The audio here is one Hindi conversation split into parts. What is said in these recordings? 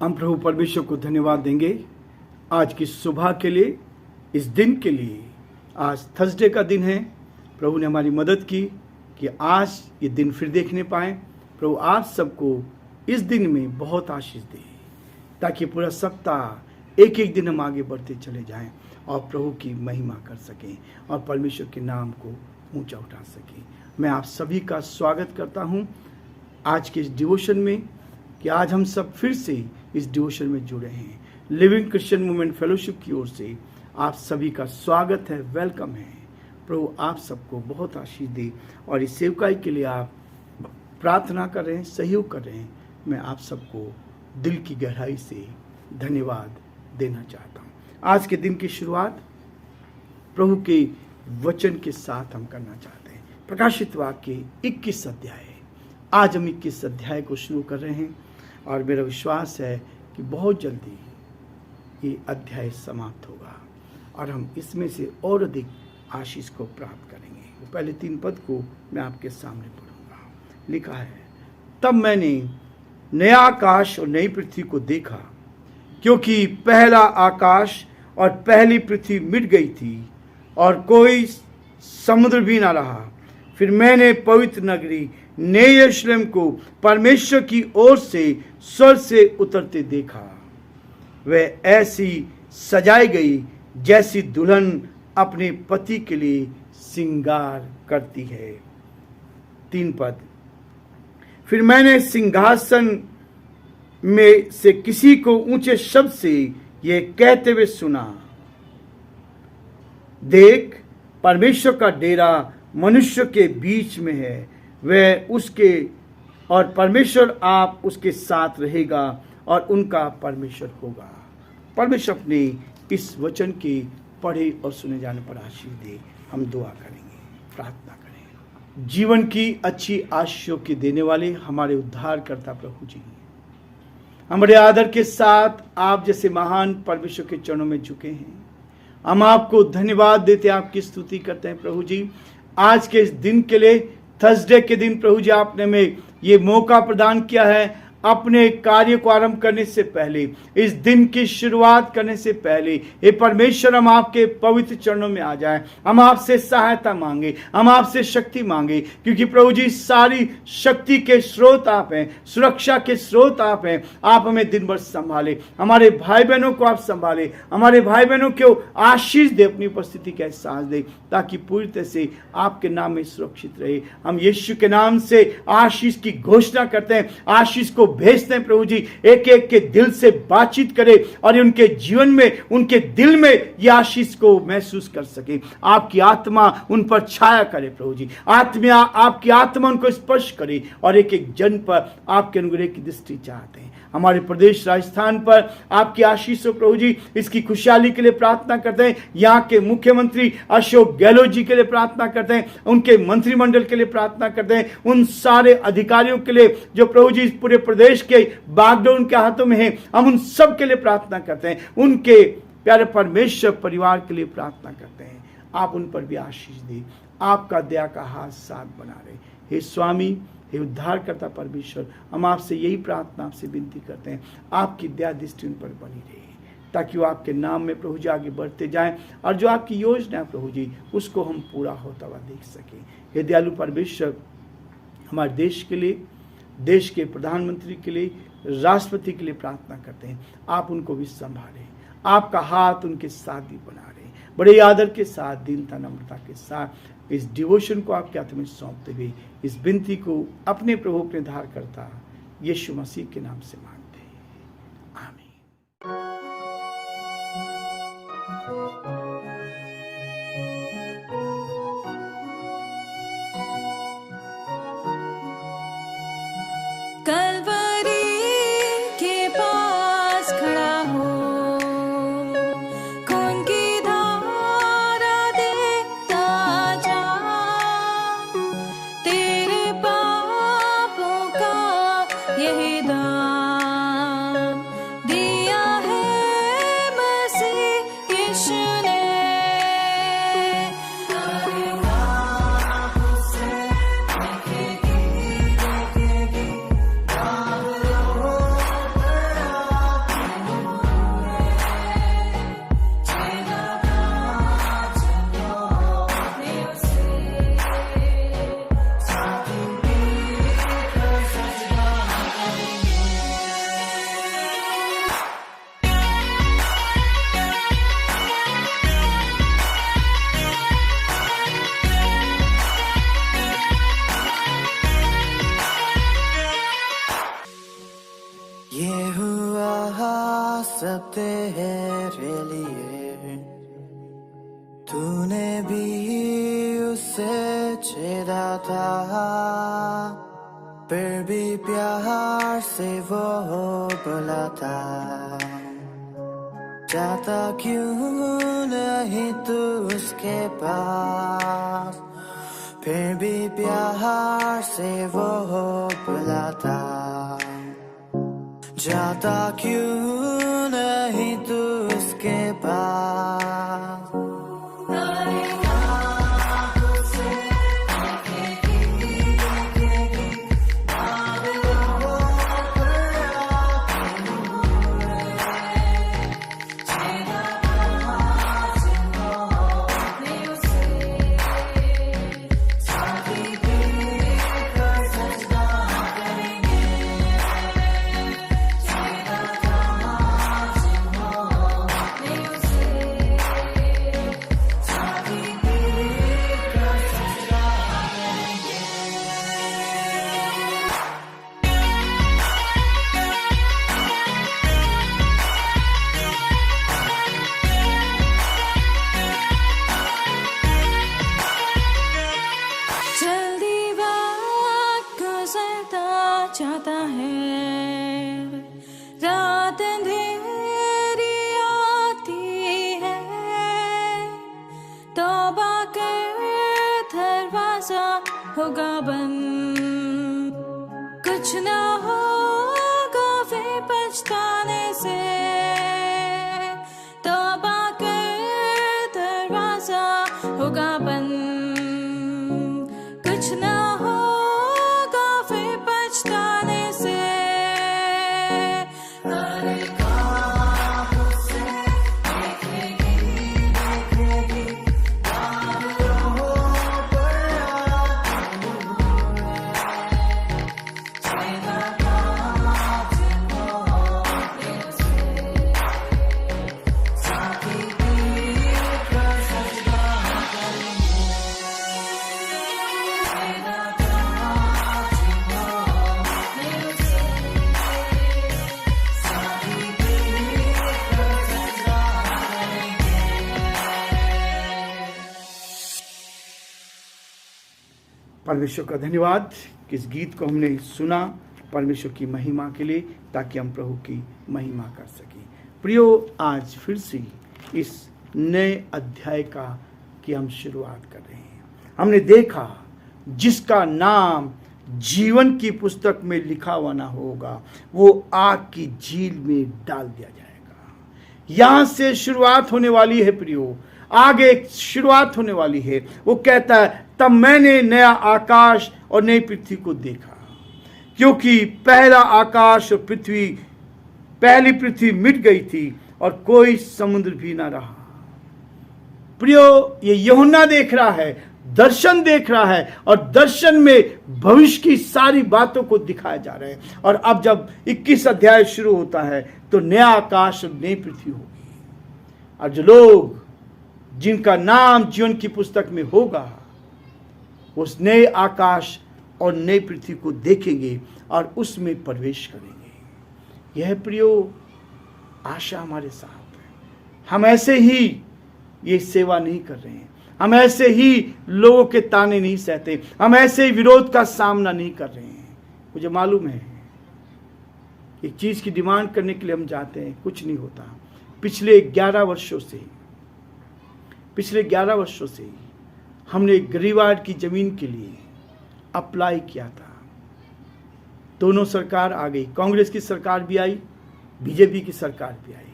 हम प्रभु परमेश्वर को धन्यवाद देंगे आज की सुबह के लिए, इस दिन के लिए। आज थर्सडे का दिन है। प्रभु ने हमारी मदद की कि आज ये दिन फिर देखने पाए। प्रभु आप सबको इस दिन में बहुत आशीष दे, ताकि पूरा सप्ताह एक एक दिन हम आगे बढ़ते चले जाएं और प्रभु की महिमा कर सकें और परमेश्वर के नाम को ऊंचा उठा सकें। मैं आप सभी का स्वागत करता हूं आज के इस डिवोशन में, कि आज हम सब फिर से इस डिवोशन में जुड़े हैं। लिविंग क्रिश्चियन मूवमेंट फेलोशिप की ओर से आप सभी का स्वागत है, वेलकम है। प्रभु आप सबको बहुत आशीष दे और इस सेवकाई के लिए आप प्रार्थना कर रहे हैं, सहयोग कर रहे हैं। मैं आप सबको दिल की गहराई से धन्यवाद देना चाहता हूँ। आज के दिन की शुरुआत प्रभु के वचन के साथ हम करना चाहते हैं। प्रकाशित वाक्य 21 अध्याय। आज हम 21 अध्याय को शुरू कर रहे हैं और मेरा विश्वास है कि बहुत जल्दी ये अध्याय समाप्त होगा और हम इसमें से और अधिक आशीष को प्राप्त करेंगे। वो पहले 3 पद को मैं आपके सामने पढ़ूंगा। लिखा है, तब मैंने नया आकाश और नई पृथ्वी को देखा, क्योंकि पहला आकाश और पहली पृथ्वी मिट गई थी और कोई समुद्र भी ना रहा। फिर मैंने पवित्र नगरी नए यरूशलेम को परमेश्वर की ओर से स्वर्ग से उतरते देखा। वह ऐसी सजाई गई जैसी दुल्हन अपने पति के लिए श्रृंगार करती है। 3 पद। फिर मैंने सिंहासन में से किसी को ऊंचे शब्द से यह कहते हुए सुना, देख, परमेश्वर का डेरा मनुष्य के बीच में है, वह उसके और परमेश्वर आप उसके साथ रहेगा और उनका परमेश्वर होगा। परमेश्वर अपने इस वचन के पढ़े और सुने जाने पर आशीष दे। हम दुआ करेंगे, प्रार्थना करें। जीवन की अच्छी आशीषों के देने वाले हमारे उद्धारकर्ता प्रभु जी, हमारे आदर के साथ आप जैसे महान परमेश्वर के चरणों में झुके हैं। हम आपको धन्यवाद देते, आपकी स्तुति करते हैं प्रभु जी। आज के इस दिन के लिए, थर्सडे के दिन प्रभु जी, आपने हमें ये मौका प्रदान किया है अपने कार्य को आरंभ करने से पहले, इस दिन की शुरुआत करने से पहले, हे परमेश्वर, हम आपके पवित्र चरणों में आ जाएं। हम आपसे सहायता मांगे, हम आपसे शक्ति मांगे, क्योंकि प्रभु जी सारी शक्ति के स्रोत आप हैं, सुरक्षा के स्रोत आप हैं। आप हमें दिन भर संभाले, हमारे भाई बहनों को आप संभाले, हमारे भाई बहनों को आशीष दे, अपनी उपस्थिति का एहसास दे, ताकि पूरी तरह से आपके नाम में सुरक्षित रहे। हम यीशु के नाम से आशीष की घोषणा करते हैं, आशीष को भेजते हैं प्रभु जी। एक एक के दिल से बातचीत करे और उनके जीवन में, उनके दिल में यह आशीष को महसूस कर सके। आपकी आत्मा उन पर छाया करे प्रभु जी। आपकी आत्मा उनको स्पर्श करे और एक एक जन पर आपके अनुग्रह की दृष्टि चाहते हैं। हमारे प्रदेश राजस्थान पर आपकी आशीष हो प्रभु जी। इसकी खुशहाली के लिए प्रार्थना करते हैं। यहाँ के मुख्यमंत्री अशोक गहलोत जी के लिए प्रार्थना करते हैं, उनके मंत्रिमंडल के लिए प्रार्थना करते हैं, उन सारे अधिकारियों के लिए जो प्रभु जी पूरे प्रदेश के बागडोर उनके हाथों में है, हम उन सब के लिए प्रार्थना करते हैं। उनके प्यारे परमेश्वर परिवार के लिए प्रार्थना करते हैं। आप उन पर भी आशीष दें, आपका दया का हाथ साथ बना रहे। हे स्वामी, हे उद्धारकर्ता परमेश्वर, हम आपसे यही प्रार्थना, आपसे विनती करते हैं, आपकी दया दृष्टि उन पर बनी रहे, ताकि वो आपके नाम में प्रभु जी आगे बढ़ते जाएं और जो आपकी योजना है प्रभु जी, उसको हम पूरा होता हुआ देख सकें। हे दयालु परमेश्वर, हमारे देश के लिए, देश के प्रधानमंत्री के लिए, राष्ट्रपति के लिए प्रार्थना करते हैं। आप उनको भी संभालें, आपका हाथ उनके साथ भी बना रहे। बड़े आदर के साथ, दीनता नम्रता के साथ इस डिवोशन को आपके हाथ में सौंपते हुए इस विनती को अपने प्रभु, अपने उद्धारकर्ता यीशु मसीह के नाम से मांगते हैं, आमीन। सब तेरे लिए, तूने भी उसे छेड़ा था, फिर भी प्यार से वो बुलाता। जाता क्यों नहीं तू उसके पास, फिर भी प्यार से वो बुलाता। जाता क्यों नहीं तू उसके पास। चाहता है, रात अंधेरी आती है, तौबा कर दरवाजा होगा बंद, कुछ ना होगा वे पछताने से, तौबा कर दरवाजा होगा बंद, कुछ ना परमेश्वर का धन्यवाद कि इस गीत को हमने सुना परमेश्वर की महिमा के लिए, ताकि हम प्रभु की महिमा कर सकें। प्रियो, आज फिर से इस नए अध्याय की हम शुरुआत कर रहे हैं। हमने देखा जिसका नाम जीवन की पुस्तक में लिखा हुआ ना होगा वो आग की झील में डाल दिया जाएगा। यहां से शुरुआत होने वाली है प्रियो, आगे शुरुआत होने वाली है। वो कहता है, तब मैंने नया आकाश और नई पृथ्वी को देखा, क्योंकि पहला आकाश और पहली पृथ्वी मिट गई थी और कोई समुद्र भी ना रहा। प्रियो, ये यूहन्ना देख रहा है, दर्शन देख रहा है, और दर्शन में भविष्य की सारी बातों को दिखाया जा रहा है। और अब जब 21 अध्याय शुरू होता है तो नया आकाश और नई पृथ्वी होगी, और जो लोग जिनका नाम जीवन की पुस्तक में होगा उस नए आकाश और नई पृथ्वी को देखेंगे और उसमें प्रवेश करेंगे। यह प्रियो आशा हमारे साथ है। हम ऐसे ही ये सेवा नहीं कर रहे हैं, हम ऐसे ही लोगों के ताने नहीं सहते, हम ऐसे ही विरोध का सामना नहीं कर रहे हैं। मुझे मालूम है एक चीज की डिमांड करने के लिए हम जाते हैं, कुछ नहीं होता। पिछले 11 वर्षों से हमने गरीवाड की जमीन के लिए अप्लाई किया था। दोनों सरकार आ गई, कांग्रेस की सरकार भी आई, बीजेपी की सरकार भी आई।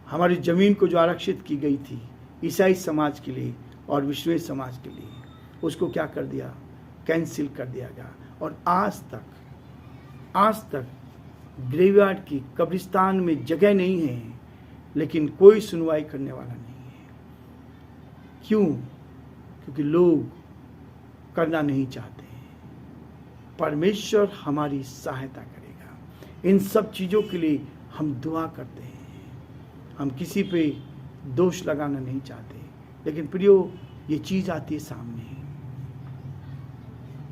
हमारी जमीन को जो आरक्षित की गई थी ईसाई समाज के लिए और विश्व समाज के लिए, उसको क्या कर दिया, कैंसिल कर दिया गया। और आज तक ग्रेवयार्ड की कब्रिस्तान में जगह नहीं है, लेकिन कोई सुनवाई करने वाला नहीं है। क्यों? क्योंकि लोग करना नहीं चाहते। परमेश्वर हमारी सहायता करेगा। इन सब चीज़ों के लिए हम दुआ करते हैं। हम किसी पे दोष लगाना नहीं चाहते, लेकिन प्रियो ये चीज़ आती है सामने,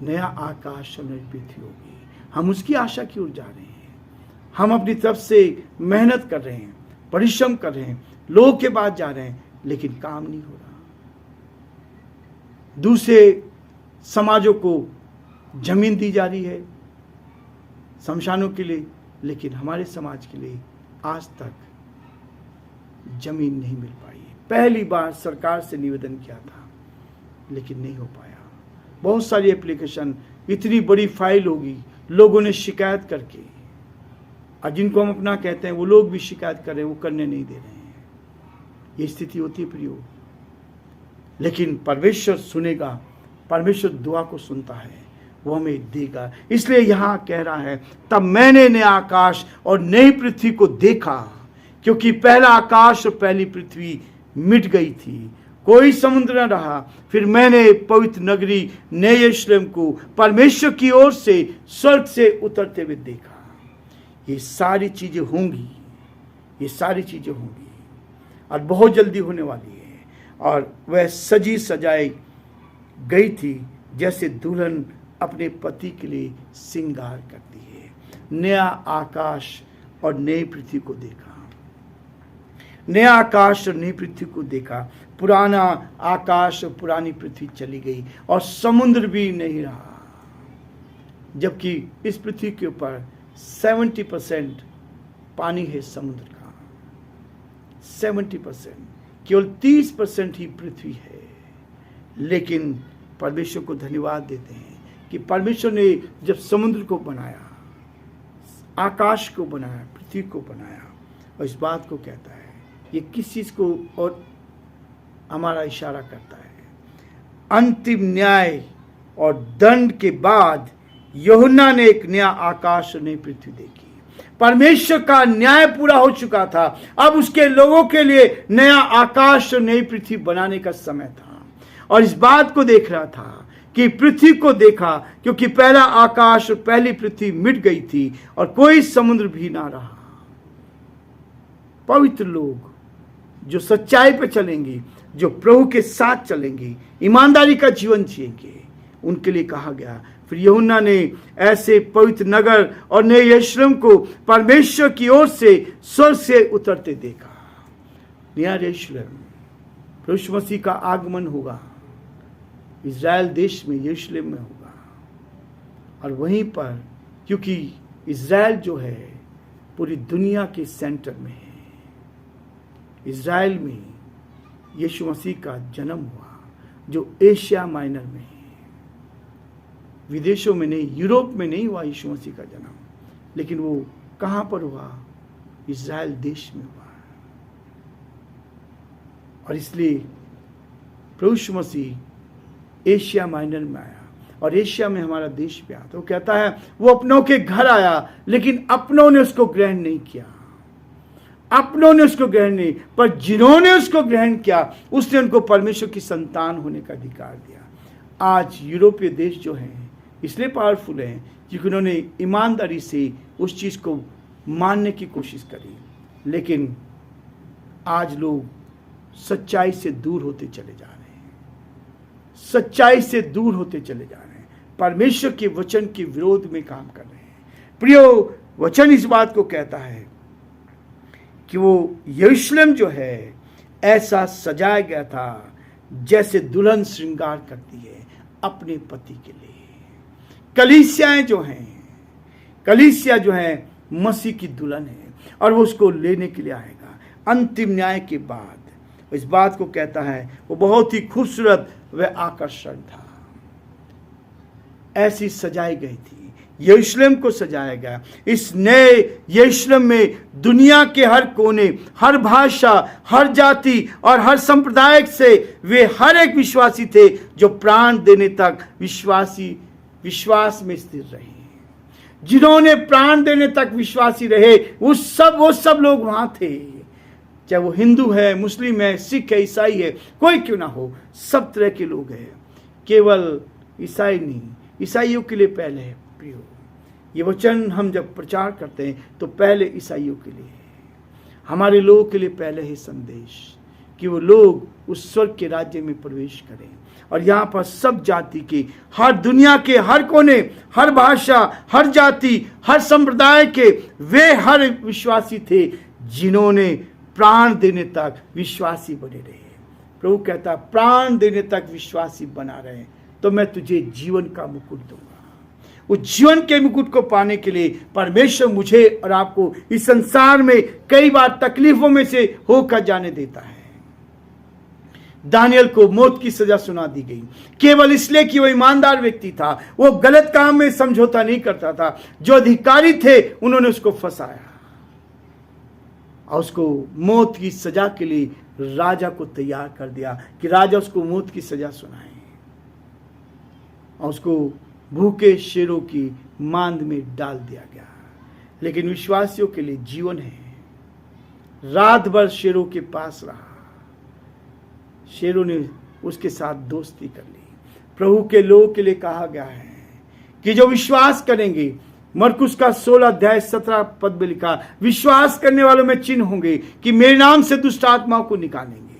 नया आकाश और नई पृथ्वी होगी। हम उसकी आशा की ओर जा रहे हैं। हम अपनी तरफ से मेहनत कर रहे हैं, परिश्रम कर रहे हैं, लोगों के पास जा रहे हैं, लेकिन काम नहीं हो रहा। दूसरे समाजों को जमीन दी जा रही है शमशानों के लिए, लेकिन हमारे समाज के लिए आज तक जमीन नहीं मिल पाई है। पहली बार सरकार से निवेदन किया था, लेकिन नहीं हो पाया। बहुत सारी एप्लीकेशन, इतनी बड़ी फाइल होगी, लोगों ने शिकायत करके, और जिनको हम अपना कहते हैं वो लोग भी शिकायत कर रहे हैं, वो करने नहीं दे रहे हैं। ये स्थिति होती है प्रियो, लेकिन परमेश्वर सुनेगा, परमेश्वर दुआ को सुनता है, वो हमें देगा। इसलिए यहां कह रहा है, तब मैंने नया आकाश और नई पृथ्वी को देखा, क्योंकि पहला आकाश और पहली पृथ्वी मिट गई थी, कोई समुद्र न रहा। फिर मैंने पवित्र नगरी नए यरूशलेम को परमेश्वर की ओर से स्वर्ग से उतरते हुए देखा। ये सारी चीजें होंगी, ये सारी चीजें होंगी और बहुत जल्दी होने वाली है। और वह सजी सजाई गई थी जैसे दुल्हन अपने पति के लिए श्रृंगार करती है। नया आकाश और नई पृथ्वी को देखा, नया आकाश और नई पृथ्वी को देखा। पुराना आकाश और पुरानी पृथ्वी चली गई और समुद्र भी नहीं रहा, जबकि इस पृथ्वी के ऊपर 70% पानी है समुद्र का, 70%, केवल 30% ही पृथ्वी है। लेकिन परमेश्वर को धन्यवाद देते हैं कि परमेश्वर ने जब समुद्र को बनाया, आकाश को बनाया, पृथ्वी को बनाया, और इस बात को कहता है, ये किस चीज को और हमारा इशारा करता है। अंतिम न्याय और दंड के बाद यूहन्ना ने एक नया आकाश और नई पृथ्वी देखी। परमेश्वर का न्याय पूरा हो चुका था, अब उसके लोगों के लिए नया आकाश और नई पृथ्वी बनाने का समय था। और इस बात को देख रहा था कि पृथ्वी को देखा, क्योंकि पहला आकाश और पहली पृथ्वी मिट गई थी और कोई समुद्र भी ना रहा। पवित्र लोग जो सच्चाई पे चलेंगे, जो प्रभु के साथ चलेंगे, ईमानदारी का जीवन जिएंगे, उनके लिए कहा गया। फिर यूहन्ना ने ऐसे पवित्र नगर और नए यरूशलेम को परमेश्वर की ओर से स्वर्ग से उतरते देखा। नया यरूशलेम, प्रभु मसीह का आगमन होगा, इज़राइल देश में, यरूशलेम में होगा। और वहीं पर, क्योंकि इज़राइल जो है पूरी दुनिया के सेंटर में है, इज़राइल में यीशु मसीह का जन्म हुआ, जो एशिया माइनर में है, विदेशों में नहीं, यूरोप में नहीं हुआ यीशु मसीह का जन्म, लेकिन वो कहां पर हुआ? इज़राइल देश में हुआ। और इसलिए प्रभु यीशु मसीह एशिया माइनर में आया, और एशिया में हमारा देश भी आया। तो कहता है वो अपनों के घर आया, लेकिन अपनों ने उसको ग्रहण नहीं किया, अपनों ने उसको ग्रहण नहीं, पर जिन्होंने उसको ग्रहण किया उसने उनको परमेश्वर की संतान होने का अधिकार दिया। आज यूरोपीय देश जो हैं इसलिए पावरफुल हैं क्योंकि उन्होंने ईमानदारी से उस चीज़ को मानने की कोशिश करी, लेकिन आज लोग सच्चाई से दूर होते चले जा रहे हैं, सच्चाई से दूर होते चले जा रहे हैं, परमेश्वर के वचन के विरोध में काम कर रहे हैं। प्रियो, वचन इस बात को कहता है कि वो यरूशलेम जो है ऐसा सजाया गया था जैसे दुल्हन श्रृंगार करती है अपने पति के लिए। कलीसियाएं जो हैं, कलीसिया जो है मसीह की दुल्हन है, और वो उसको लेने के लिए आएगा अंतिम न्याय के बाद। इस बात को कहता है वो बहुत ही खूबसूरत व आकर्षण था, ऐसी सजाई गई थी, यरूशलेम को सजाया गया। इस नए यरूशलेम में दुनिया के हर कोने, हर भाषा, हर जाति और हर संप्रदाय से वे हर एक विश्वासी थे जो प्राण देने तक विश्वास में स्थिर रहे। जिन्होंने प्राण देने तक विश्वासी रहे वो सब लोग वहां थे, चाहे वो हिंदू है, मुस्लिम है, सिख है, ईसाई है, कोई क्यों ना हो, सब तरह के लोग हैं। केवल ईसाई नहीं, ईसाइयों के लिए पहले है। प्रियो, ये वचन हम जब प्रचार करते हैं तो पहले ईसाइयों के लिए है, हमारे लोगों के लिए पहले है संदेश कि वो लोग उस स्वर्ग के राज्य में प्रवेश करें। और यहाँ पर सब जाति के, हर दुनिया के हर कोने, हर भाषा, हर जाति, हर संप्रदाय के वे हर विश्वासी थे जिन्होंने प्राण देने तक विश्वासी बने रहे। प्रभु कहता प्राण देने तक विश्वासी बना रहे तो मैं तुझे जीवन का मुकुट दूंगा। उस जीवन के मुकुट को पाने के लिए परमेश्वर मुझे और आपको इस संसार में कई बार तकलीफों में से होकर जाने देता है। दानियल को मौत की सजा सुना दी गई केवल इसलिए कि वो ईमानदार व्यक्ति था, वो गलत काम में समझौता नहीं करता था। जो अधिकारी थे उन्होंने उसको फंसाया और उसको मौत की सजा के लिए राजा को तैयार कर दिया कि राजा उसको मौत की सजा सुनाए, और उसको भूखे शेरों की मांद में डाल दिया गया। लेकिन विश्वासियों के लिए जीवन है। रात भर शेरों के पास रहा, शेरों ने उसके साथ दोस्ती कर ली। प्रभु के लोगों के लिए कहा गया है कि जो विश्वास करेंगे, मरकुस का 16 अध्याय 17 पद में लिखा, विश्वास करने वालों में चिन्ह होंगे कि मेरे नाम से दुष्ट आत्माओं को निकालेंगे,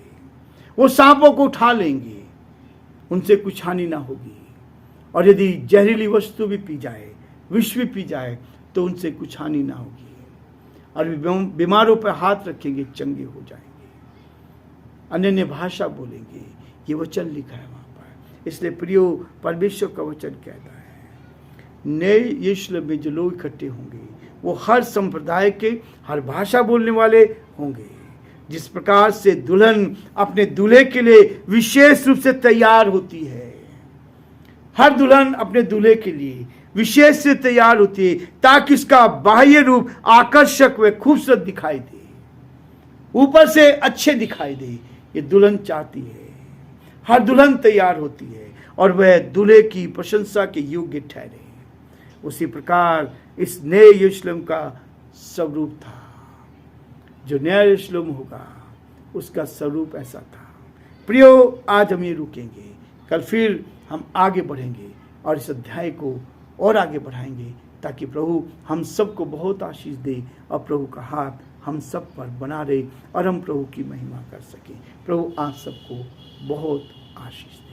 वो सांपों को उठा लेंगे, उनसे कुछ हानि ना होगी, और यदि जहरीली वस्तु भी पी जाए, विष भी पी जाए, तो उनसे कुछ हानि ना होगी, और बीमारों पर हाथ रखेंगे चंगे हो जाएंगे, अन्य भाषा बोलेंगे। ये वचन लिखा है वहां पर। इसलिए प्रियो, परमेश्वर का वचन कहता है नए यरूशलेम में जो लोग इकट्ठे होंगे वो हर संप्रदाय के, हर भाषा बोलने वाले होंगे। जिस प्रकार से दुल्हन अपने दूल्हे के लिए विशेष रूप से तैयार होती है, हर दुल्हन अपने दूल्हे के लिए विशेष से तैयार होती है ताकि उसका बाह्य रूप आकर्षक व खूबसूरत दिखाई दे, ऊपर से अच्छे दिखाई दे। ये दुल्हन चाहती है, हर दुल्हन तैयार होती है और वह दूल्हे की प्रशंसा के योग्य ठहरे। उसी प्रकार इस नए यरूशलेम का स्वरूप था। जो नया यरूशलेम होगा उसका स्वरूप ऐसा था। प्रियो, आज हम ये रुकेंगे, कल फिर हम आगे बढ़ेंगे और इस अध्याय को और आगे बढ़ाएंगे ताकि प्रभु हम सबको बहुत आशीष दे और प्रभु का हाथ हम सब पर बना रहे और हम प्रभु की महिमा कर सकें। प्रभु आप सबको बहुत आशीष दे।